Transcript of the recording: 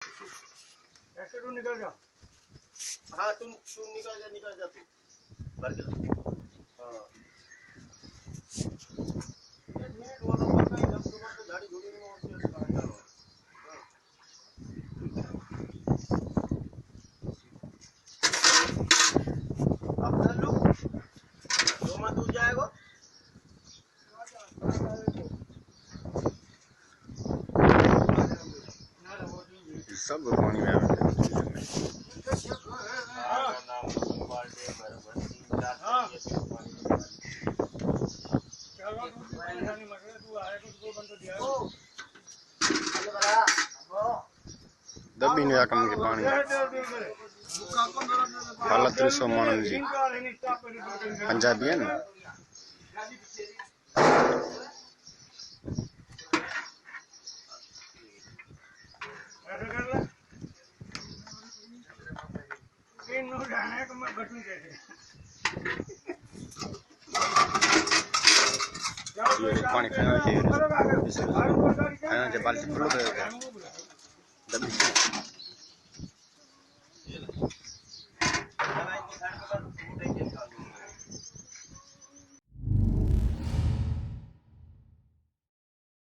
ऐसे तू निकल जा। हाँ तुम निकल जा तू भर के हाँ मिनट वाला पता है जब सुबह तो गाड़ी घूमी में और से कहां जा रहा अपना लुक दो मत दूर जाएगा सब पानी में दबी ने आकम के पानी हालत 300 मानन जी पंजाबी है ना पानी खाना चाहिए खाना जब बाल से फुल हो गया दबी